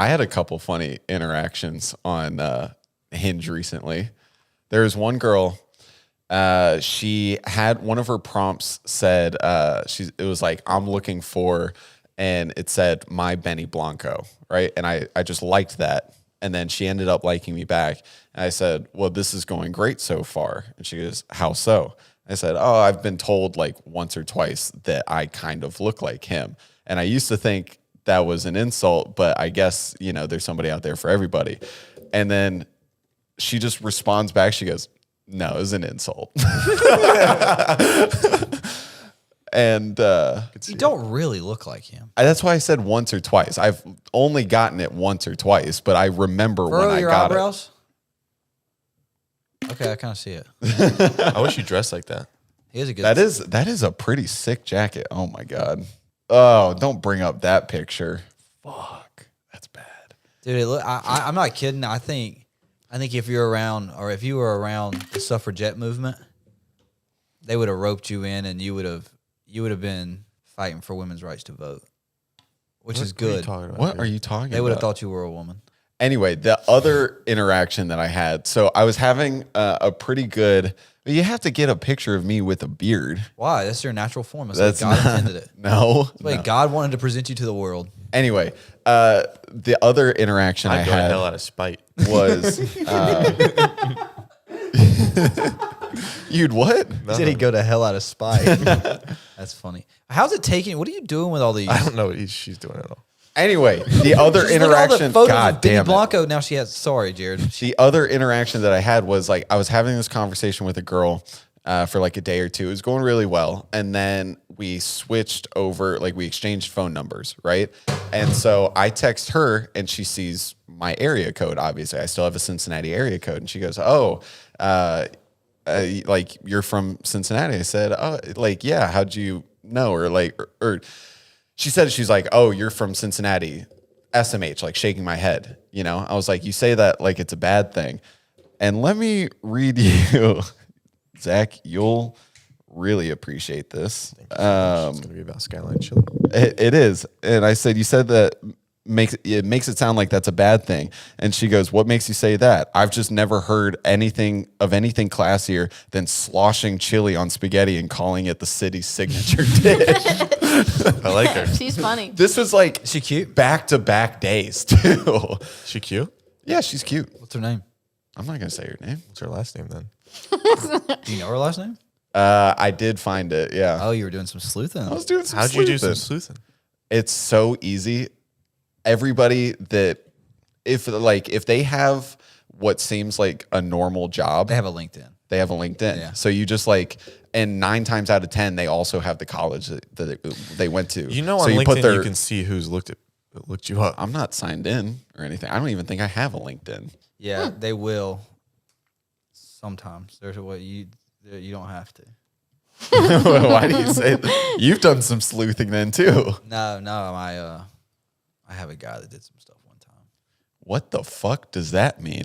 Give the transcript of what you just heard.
I had a couple funny interactions on Hinge recently. There was one girl. She had one of her prompts said it was like, I'm looking for, and it said my Benny Blanco, right? And I just liked that. And then she ended up liking me back. And I said, well, this is going great so far. And she goes, how so? I said, oh, I've been told like once or twice that I kind of look like him. And I used to think that was an insult, but I guess, there's somebody out there for everybody. And then she just responds back. She goes, no, it was an insult. And you don't really look like him. That's why I said once or twice. I've only gotten it once or twice, but I remember when I got eyebrows? Okay, I kind of see it. I wish you dressed like that. He is a good. That is a pretty sick jacket. Oh my god. Oh, don't bring up that picture. Fuck, that's bad, dude. I'm not kidding. I think if you were around the suffragette movement, they would have roped you in, and you would have been fighting for women's rights to vote, which is good. What are you talking about? They would have thought you were a woman. Anyway, the other interaction that I had, so I was having a pretty good. You have to get a picture of me with a beard. Why? That's your natural form. That's like God intended it. No. That's the way God wanted to present you to the world. Anyway, the other interaction I had the hell out of spite was. You'd what? He said he'd go to hell out of spite. That's funny. How's it taking? What are you doing with all these? I don't know what she's doing at all. Anyway, the other interaction. God damn it. Blanco. Now she has. Sorry, Jared. The other interaction that I had was like I was having this conversation with a girl for like a day or two. It was going really well, and then we switched over. Like we exchanged phone numbers, right? And so I text her, and she sees my area code. Obviously, I still have a Cincinnati area code, and she goes, "Oh, like you're from Cincinnati." I said, "Oh, like yeah. How'd you know?" Or she said, she's like, "Oh, you're from Cincinnati, SMH," like shaking my head. I was like, you say that like it's a bad thing. And let me read you, Zach, you'll really appreciate this. It's going to be about Skyline Chili. It is. And I said, you said that it makes it sound like that's a bad thing. And she goes, what makes you say that? I've just never heard anything classier than sloshing chili on spaghetti and calling it the city's signature dish. I like her. She's funny. This was like she cute? Back-to-back days too. She cute? Yeah, she's cute. What's her name? I'm not gonna say her name. What's her last name then? Do you know her last name? I did find it. Yeah. Oh, you were doing some sleuthing. I was doing some How'd sleuthing. you do some sleuthing? It's so easy. Everybody that if they have what seems like a normal job, they have a LinkedIn. Yeah. So you just and 9 times out of 10, they also have the college that they went to. On so LinkedIn, you can see who's looked you up. I'm not signed in or anything. I don't even think I have a LinkedIn. Yeah, they will. Sometimes there's a way you don't have to. Why do you say that? You've done some sleuthing then too. No, I have a guy that did some stuff one time. What the fuck does that mean?